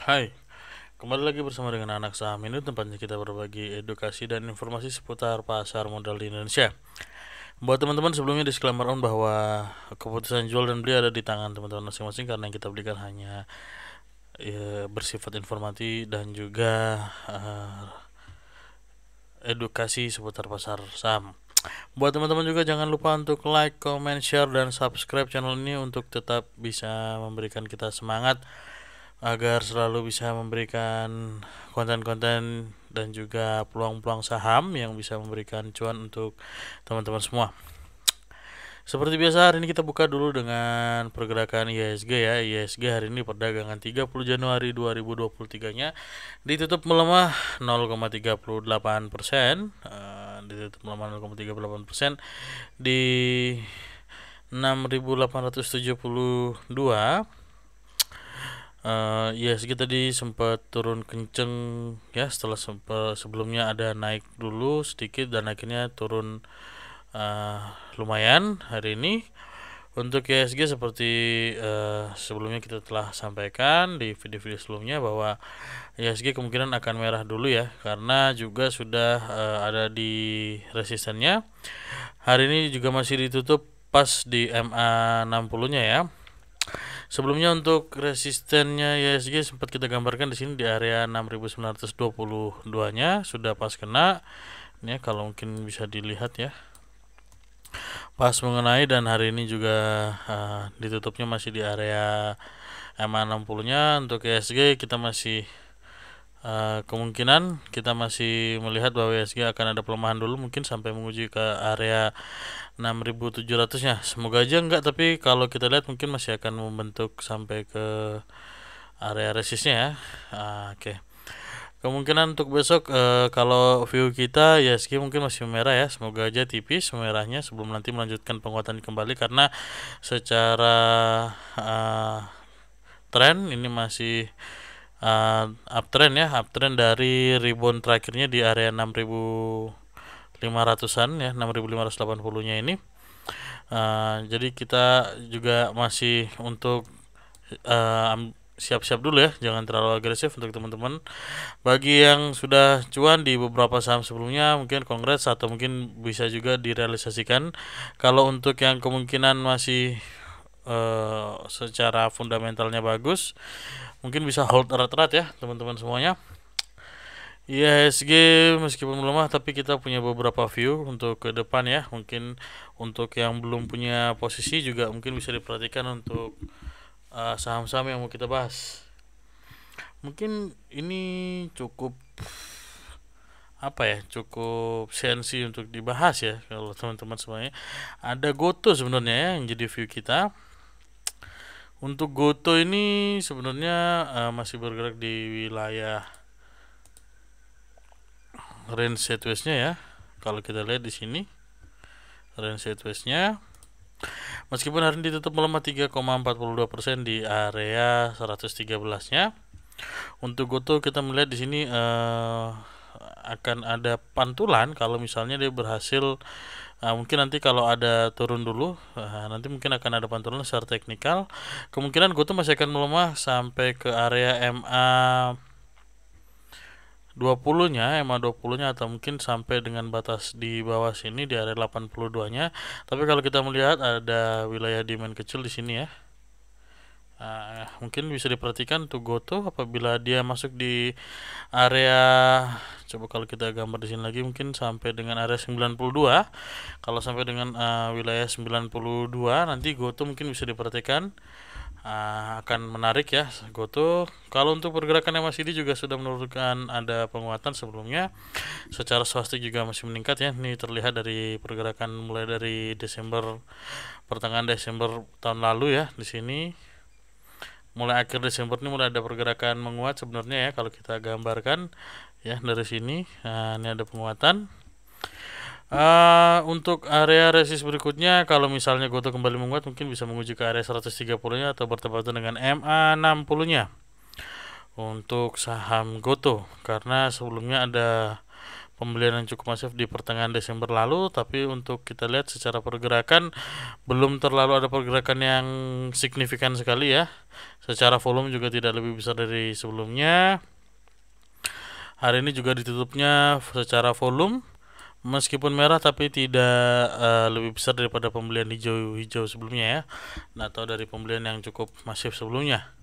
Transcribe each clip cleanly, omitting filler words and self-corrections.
Hai, kembali lagi bersama dengan Anak Saham. Ini tempatnya kita berbagi edukasi dan informasi seputar pasar modal di Indonesia. Buat teman-teman, sebelumnya disclaimer on bahwa keputusan jual dan beli ada di tangan teman-teman masing-masing, karena yang kita belikan hanya bersifat informatif dan juga edukasi seputar pasar saham. Buat teman-teman juga jangan lupa untuk like, comment, share, dan subscribe channel ini untuk tetap bisa memberikan kita semangat agar selalu bisa memberikan konten-konten dan juga peluang-peluang saham yang bisa memberikan cuan untuk teman-teman semua. Seperti biasa, hari ini kita buka dulu dengan pergerakan IHSG ya. IHSG hari ini perdagangan 30 Januari 2023-nya ditutup melemah 0,38%, ditutup melemah 0,38% di 6.872. IHSG tadi sempat turun kenceng ya, setelah sebelumnya ada naik dulu sedikit dan akhirnya turun lumayan hari ini. Untuk IHSG seperti sebelumnya kita telah sampaikan di video-video sebelumnya bahwa IHSG kemungkinan akan merah dulu ya, karena juga sudah ada di resistennya. Hari ini juga masih ditutup pas di MA 60-nya ya. Sebelumnya untuk resistennya IHSG sempat kita gambarkan di sini di area 6.922-nya sudah pas kena. Ini ya, kalau mungkin bisa dilihat ya, pas mengenai, dan hari ini juga ditutupnya masih di area MA 60-nya. Untuk IHSG kita masih kemungkinan kita masih melihat bahwa IHSG akan ada pelemahan dulu, mungkin sampai menguji ke area 6.700-nya. Semoga aja enggak, tapi kalau kita lihat mungkin masih akan membentuk sampai ke area resistnya ya. Oke. Kemungkinan untuk besok kalau view kita IHSG mungkin masih merah ya. Semoga aja tipis merahnya sebelum nanti melanjutkan penguatan kembali, karena secara tren ini masih uptrend ya, uptrend dari rebound terakhirnya di area 6.500-an ya, 6.580-nya ini. Jadi kita juga masih untuk siap-siap dulu ya, jangan terlalu agresif untuk teman-teman. Bagi yang sudah cuan di beberapa saham sebelumnya, mungkin congrats, atau mungkin bisa juga direalisasikan. Kalau untuk yang kemungkinan masih secara fundamentalnya bagus, mungkin bisa hold erat-erat ya teman-teman semuanya. IHSG meskipun melemah, tapi kita punya beberapa view untuk ke depan ya. Mungkin untuk yang belum punya posisi juga mungkin bisa diperhatikan untuk saham-saham yang mau kita bahas. Mungkin ini cukup cukup sensi untuk dibahas ya kalau teman-teman semuanya. Ada Goto sebenarnya ya yang jadi view kita. Untuk Goto ini sebenarnya masih bergerak di wilayah range sideways-nya ya. Kalau kita lihat di sini range sideways-nya, meskipun hari ini ditutup melemah 3,42% di area 113-nya. Untuk Goto kita melihat di sini akan ada pantulan kalau misalnya dia berhasil. Mungkin nanti kalau ada turun dulu, nanti mungkin akan ada pantulan secara teknikal. Kemungkinan Goto masih akan melemah sampai ke area MA 20-nya, MA 20-nya, atau mungkin sampai dengan batas di bawah sini di area 82-nya. Tapi kalau kita melihat ada wilayah demand kecil di sini ya. Mungkin bisa diperhatikan untuk Goto apabila dia masuk di area, coba kalau kita gambar di sini lagi, mungkin sampai dengan area 92. Kalau sampai dengan wilayah 92, nanti Goto mungkin bisa diperhatikan akan menarik ya Goto. Kalau untuk pergerakan MACD juga sudah menurunkan, ada penguatan sebelumnya. Secara swastik juga masih meningkat ya. Ini terlihat dari pergerakan mulai dari Desember, pertengahan Desember tahun lalu ya. Di sini mulai akhir Desember ini mulai ada pergerakan menguat sebenarnya ya kalau kita gambarkan ya dari sini. Ini ada penguatan. Untuk area resist berikutnya, kalau misalnya Goto kembali menguat, mungkin bisa menguji ke area 130-nya atau bertepatan dengan MA 60-nya untuk saham Goto, karena sebelumnya ada pembelian yang cukup masif di pertengahan Desember lalu, tapi untuk kita lihat secara pergerakan belum terlalu ada pergerakan yang signifikan sekali ya. Secara volume juga tidak lebih besar dari sebelumnya. Hari ini juga ditutupnya secara volume meskipun merah tapi tidak lebih besar daripada pembelian hijau sebelumnya ya, atau dari pembelian yang cukup masif sebelumnya.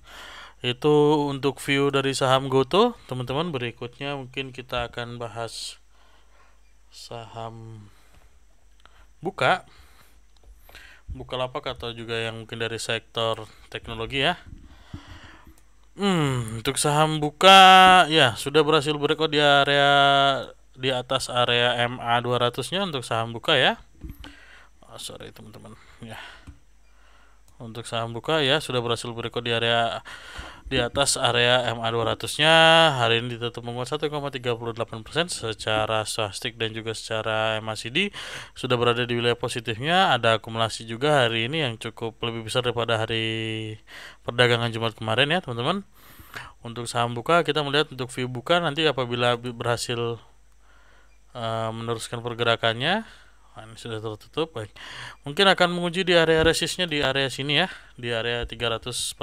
Itu untuk view dari saham GoTo, teman-teman. Berikutnya mungkin kita akan bahas saham Bukalapak atau juga yang mungkin dari sektor teknologi ya. Untuk saham Buka ya sudah berhasil breakout di area di atas area MA 200-nya untuk saham Buka ya. Sorry teman-teman ya. Untuk saham Buka ya sudah berhasil breakout di area di atas area MA 200-nya. Hari ini ditutup menguat 1,38% secara stochastik dan juga secara MACD sudah berada di wilayah positifnya. Ada akumulasi juga hari ini yang cukup lebih besar daripada hari perdagangan Jumat kemarin ya, teman-teman. Untuk saham Buka kita melihat untuk view Buka nanti apabila berhasil meneruskan pergerakannya. Ini sudah tertutup. Baik. Mungkin akan menguji di area resistnya di area sini ya, di area 314.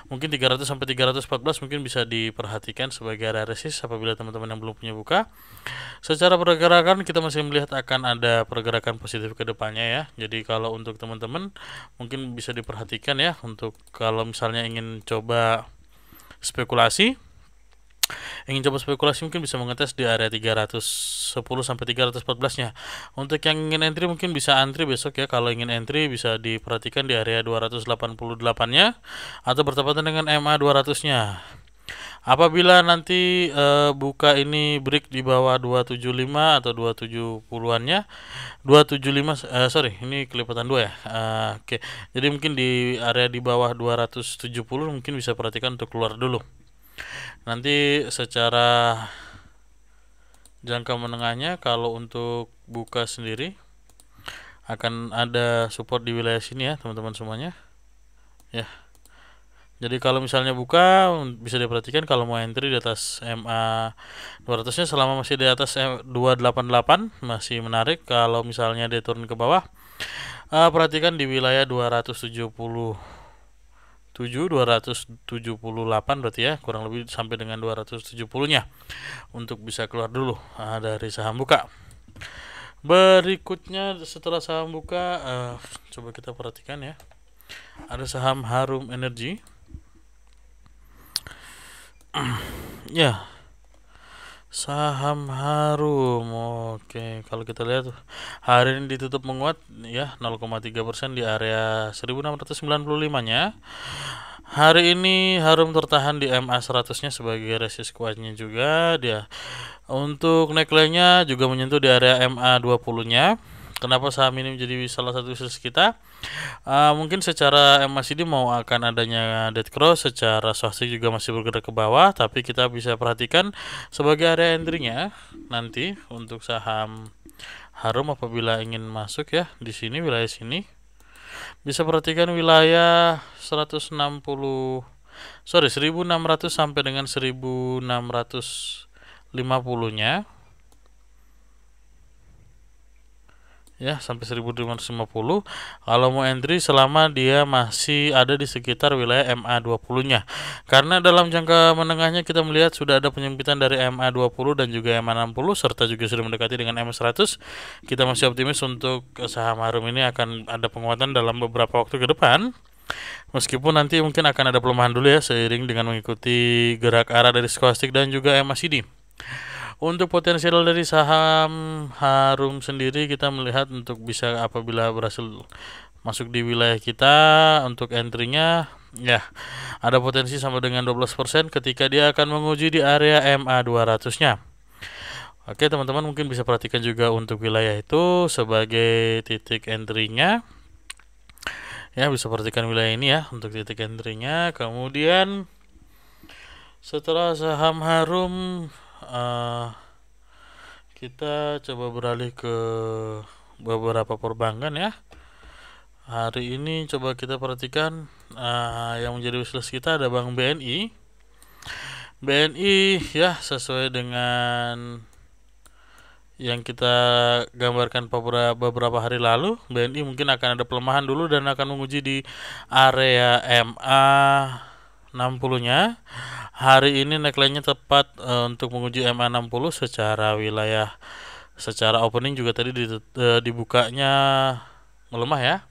Mungkin 300 sampai 314 mungkin bisa diperhatikan sebagai area resist apabila teman-teman yang belum punya Buka. Secara pergerakan kita masih melihat akan ada pergerakan positif ke depannya ya. Jadi kalau untuk teman-teman mungkin bisa diperhatikan ya, untuk kalau misalnya ingin coba spekulasi mungkin bisa mengetes di area 310 sampai 314-nya. Untuk yang ingin entry mungkin bisa antri besok ya. Kalau ingin entry bisa diperhatikan di area 288-nya atau bertepatan dengan MA 200-nya. Apabila nanti Buka ini break di bawah 275 atau 270-annya, 275 ini kelipatan 2 ya. Oke. Jadi mungkin di area di bawah 270 mungkin bisa perhatikan untuk keluar dulu. Nanti secara jangka menengahnya kalau untuk Buka sendiri akan ada support di wilayah sini ya, teman-teman semuanya. Ya. Jadi kalau misalnya Buka bisa diperhatikan kalau mau entry di atas MA 200-nya selama masih di atas 288 masih menarik. Kalau misalnya dia turun ke bawah, perhatikan di wilayah 278 berarti ya, kurang lebih sampai dengan 270-nya untuk bisa keluar dulu dari saham Buka. Berikutnya setelah saham Buka, coba kita perhatikan ya, ada saham Harum Energy. Ya, saham Harum. Oke, kalau kita lihat hari ini ditutup menguat ya 0,3% di area 1695-nya. Hari ini Harum tertahan di MA 100-nya sebagai resist kuatnya juga dia. Untuk neckline-nya juga menyentuh di area MA 20-nya. Kenapa saham ini menjadi salah satu resist kita? Mungkin secara MACD mau akan adanya dead cross, secara stochastik juga masih bergerak ke bawah, tapi kita bisa perhatikan sebagai area entry-nya nanti untuk saham Harum apabila ingin masuk ya di sini, wilayah sini. Bisa perhatikan wilayah 1600 sampai dengan 1650-nya. Ya, sampai 1550 kalau mau entry selama dia masih ada di sekitar wilayah MA 20-nya. Karena dalam jangka menengahnya kita melihat sudah ada penyempitan dari MA 20 dan juga MA 60 serta juga sudah mendekati dengan MA 100. Kita masih optimis untuk saham Harum ini akan ada penguatan dalam beberapa waktu ke depan. Meskipun nanti mungkin akan ada pelemahan dulu ya seiring dengan mengikuti gerak arah dari stochastik dan juga MACD. Untuk potensial dari saham Harum sendiri kita melihat untuk bisa apabila berhasil masuk di wilayah kita untuk entry-nya ya ada potensi sama dengan 12% ketika dia akan menguji di area MA 200-nya. Oke teman-teman, mungkin bisa perhatikan juga untuk wilayah itu sebagai titik entry-nya. Ya, bisa perhatikan wilayah ini ya untuk titik entry-nya. Kemudian setelah saham Harum kita coba beralih ke beberapa perbankan ya. Hari ini coba kita perhatikan yang menjadi wishlist kita ada Bank BNI. BNI ya sesuai dengan yang kita gambarkan beberapa hari lalu, BNI mungkin akan ada pelemahan dulu dan akan menguji di area MA 60-nya. Hari ini neckline-nya tepat untuk menguji MA 60 secara wilayah, secara opening juga tadi dibukanya melemah ya.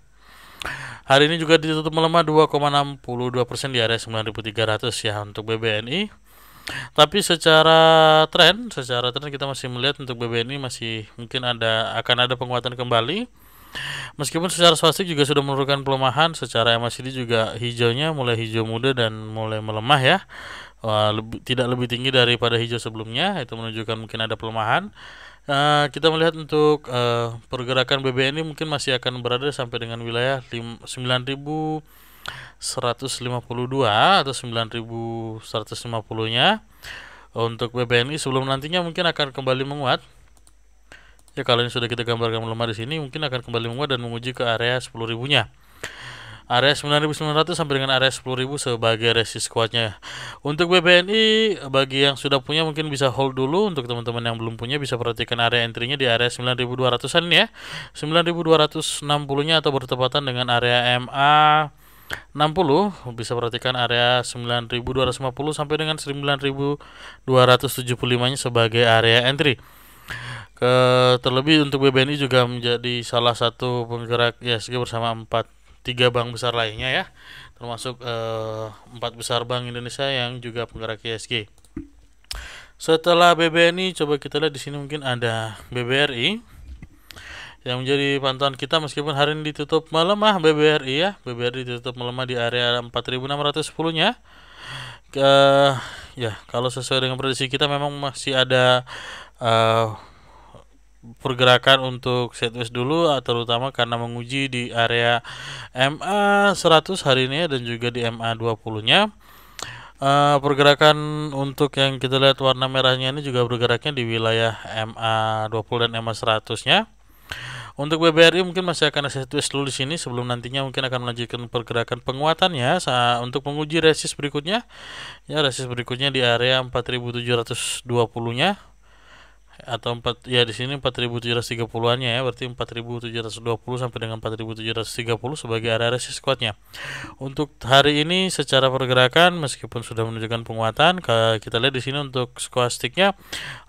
Hari ini juga ditutup melemah 2,62% di area 9.300 ya untuk BBNI. Tapi secara tren kita masih melihat untuk BBNI masih mungkin akan ada penguatan kembali. Meskipun secara swastik juga sudah menurunkan pelemahan, secara MACD juga hijaunya mulai hijau muda dan mulai melemah ya. Tidak lebih tinggi daripada hijau sebelumnya, itu menunjukkan mungkin ada pelemahan. Kita melihat untuk pergerakan BBNI mungkin masih akan berada sampai dengan wilayah 9.152 atau 9.150-nya untuk BBNI sebelum nantinya mungkin akan kembali menguat. Ya, kalau ini sudah kita gambarkan melemah di sini, mungkin akan kembali menguat dan menguji ke area 10.000-nya. Area 9.900 sampai dengan area 10.000 sebagai resist kuatnya. Untuk BBNI, bagi yang sudah punya mungkin bisa hold dulu. Untuk teman-teman yang belum punya bisa perhatikan area entry-nya di area 9.200-an ya. 9.260-nya atau bertepatan dengan area MA 60, bisa perhatikan area 9.250 sampai dengan 9.275-nya sebagai area entry. Terlebih untuk BBNI juga menjadi salah satu penggerak IHSG bersama 3 bank besar lainnya ya, termasuk 4 besar bank Indonesia yang juga penggerak IHSG. Setelah BBNI, coba kita lihat di sini mungkin ada BBRI yang menjadi pantauan kita meskipun hari ini ditutup melemah. BBRI ya, BBRI ditutup melemah di area 4.610-nya. Ya, kalau sesuai dengan prediksi kita memang masih ada pergerakan untuk sideways dulu, terutama karena menguji di area MA 100 hari ini dan juga di MA 20-nya. Pergerakan untuk yang kita lihat warna merahnya ini juga bergeraknya di wilayah MA 20 dan MA 100-nya. Untuk BBRI mungkin masih akan sideways dulu di sini sebelum nantinya mungkin akan melanjutkan pergerakan penguatannya untuk menguji resist berikutnya. Ya, resist berikutnya di area 4.720-nya. Atau di sini 4.730-annya ya, berarti 4.720 sampai dengan 4.730 sebagai area resist kuatnya. Untuk hari ini secara pergerakan meskipun sudah menunjukkan penguatan, kita lihat di sini untuk skolastiknya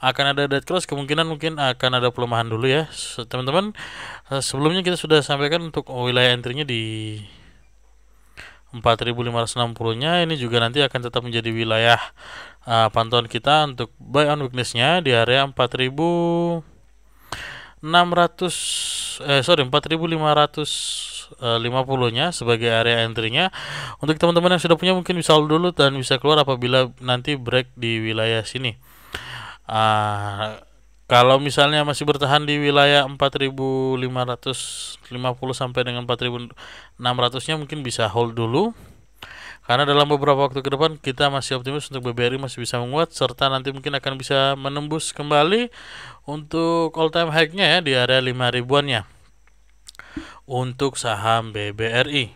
akan ada dead cross, kemungkinan mungkin akan ada pelemahan dulu ya teman-teman. Sebelumnya kita sudah sampaikan untuk wilayah entry-nya di 4.560-nya, ini juga nanti akan tetap menjadi wilayah pantauan kita untuk buy on weakness-nya di area 4.550-nya sebagai area entry-nya. Untuk teman-teman yang sudah punya mungkin bisa hold dulu dan bisa keluar apabila nanti break di wilayah sini. Kalau misalnya masih bertahan di wilayah 4.550 sampai dengan 4.600-nya mungkin bisa hold dulu. Karena dalam beberapa waktu ke depan kita masih optimis untuk BBRI masih bisa menguat serta nanti mungkin akan bisa menembus kembali untuk all time high-nya ya di area 5.000-annya untuk saham BBRI.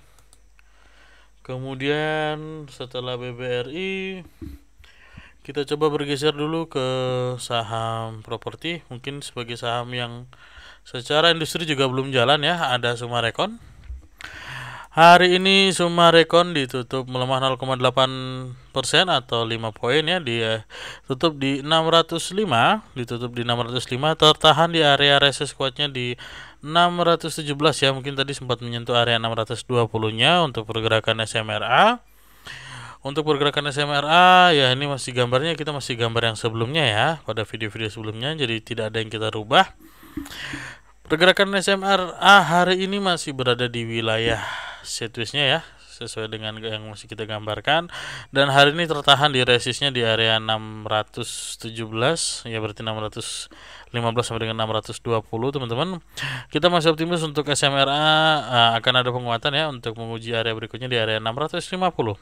Kemudian setelah BBRI kita coba bergeser dulu ke saham properti, mungkin sebagai saham yang secara industri juga belum jalan ya, ada Summarecon. Hari ini Summarecon ditutup melemah 0,8% atau 5 poin ya, ditutup di 605, tertahan di area resist kuatnya di 617 ya, mungkin tadi sempat menyentuh area 620-nya untuk pergerakan SMRA. Untuk pergerakan SMRA ya, ini masih gambarnya, kita masih gambar yang sebelumnya ya, pada video-video sebelumnya, jadi tidak ada yang kita rubah. Pergerakan SMRA hari ini masih berada di wilayah sideways-nya ya, sesuai dengan yang masih kita gambarkan, dan hari ini tertahan di resistnya di area 617 ya, berarti 615 sampai dengan 620 teman-teman. Kita masih optimis untuk SMRA akan ada penguatan ya untuk menguji area berikutnya di area 650.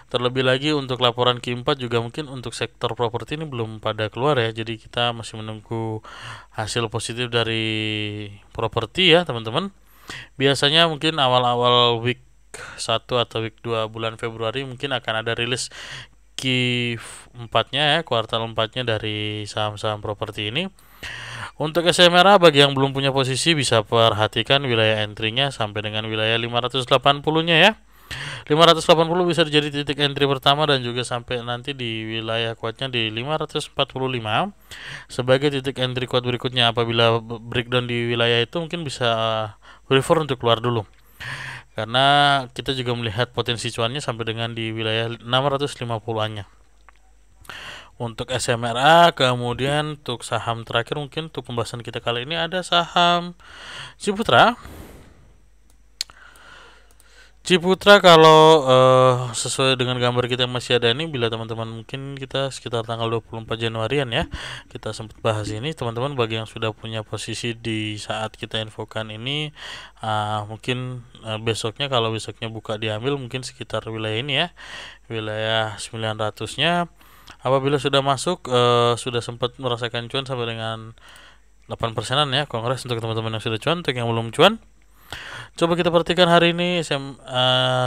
Terlebih lagi untuk laporan Q4 juga mungkin untuk sektor properti ini belum pada keluar ya, jadi kita masih menunggu hasil positif dari properti ya teman-teman. Biasanya mungkin awal-awal week 1 atau week 2 bulan Februari mungkin akan ada rilis Q4-nya ya, kuartal 4-nya dari saham-saham properti ini. Untuk SMRA bagi yang belum punya posisi bisa perhatikan wilayah entry-nya sampai dengan wilayah 580-nya ya. 580 bisa jadi titik entry pertama dan juga sampai nanti di wilayah kuatnya di 545 sebagai titik entry kuat berikutnya. Apabila breakdown di wilayah itu mungkin bisa prefer untuk keluar dulu, karena kita juga melihat potensi cuannya sampai dengan di wilayah 650-annya untuk SMRA. Kemudian untuk saham terakhir mungkin untuk pembahasan kita kali ini ada saham Ciputra. Ciputra kalau sesuai dengan gambar kita yang masih ada ini, bila teman-teman mungkin kita sekitar tanggal 24 Januarian ya, kita sempat bahas ini. Teman-teman bagi yang sudah punya posisi di saat kita infokan ini, mungkin besoknya, kalau besoknya buka diambil mungkin sekitar wilayah ini ya, wilayah 900-nya. Apabila sudah masuk, sudah sempat merasakan cuan sampai dengan 8%-an ya. Kongres untuk teman-teman yang sudah cuan. Untuk yang belum cuan, coba kita perhatikan hari ini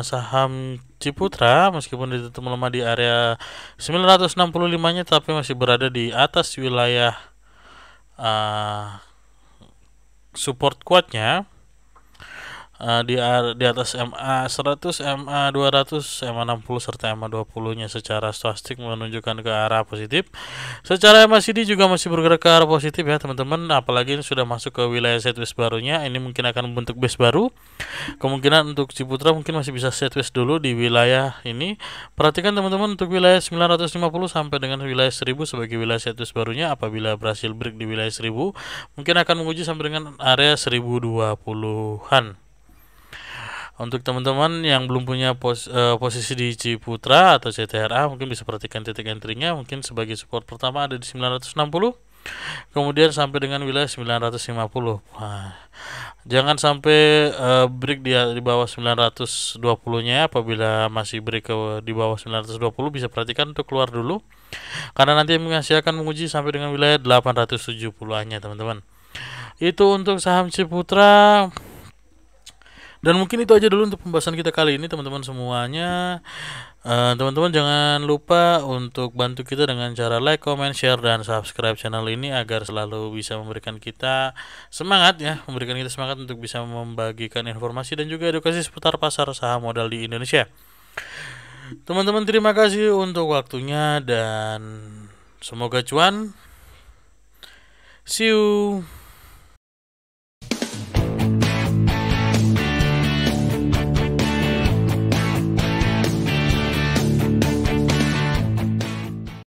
saham Ciputra meskipun ditutup melemah di area 965-nya, tapi masih berada di atas wilayah support kuatnya, di atas MA 100, MA 200, MA 60 serta MA 20-nya secara stokastik menunjukkan ke arah positif. Secara MACD juga masih bergerak ke arah positif ya teman-teman, apalagi ini sudah masuk ke wilayah sideways barunya. Ini mungkin akan membentuk base baru. Kemungkinan untuk Ciputra mungkin masih bisa sideways dulu di wilayah ini. Perhatikan teman-teman untuk wilayah 950 sampai dengan wilayah 1000 sebagai wilayah sideways barunya. Apabila berhasil break di wilayah 1000, mungkin akan menguji sampai dengan area 1020-an. Untuk teman-teman yang belum punya posisi di Ciputra atau CTRA, mungkin bisa perhatikan titik entry-nya. Mungkin sebagai support pertama ada di 960, kemudian sampai dengan wilayah 950. Jangan sampai break di bawah 920-nya. Apabila masih break di bawah 920, bisa perhatikan untuk keluar dulu, karena nanti masih akan menguji sampai dengan wilayah 870-nya teman-teman. Itu untuk saham Ciputra. Dan mungkin itu aja dulu untuk pembahasan kita kali ini teman-teman semuanya. Teman-teman jangan lupa untuk bantu kita dengan cara like, comment, share, dan subscribe channel ini agar selalu bisa memberikan kita semangat ya, memberikan kita semangat untuk bisa membagikan informasi dan juga edukasi seputar pasar saham modal di Indonesia. Teman-teman terima kasih untuk waktunya dan semoga cuan. See you.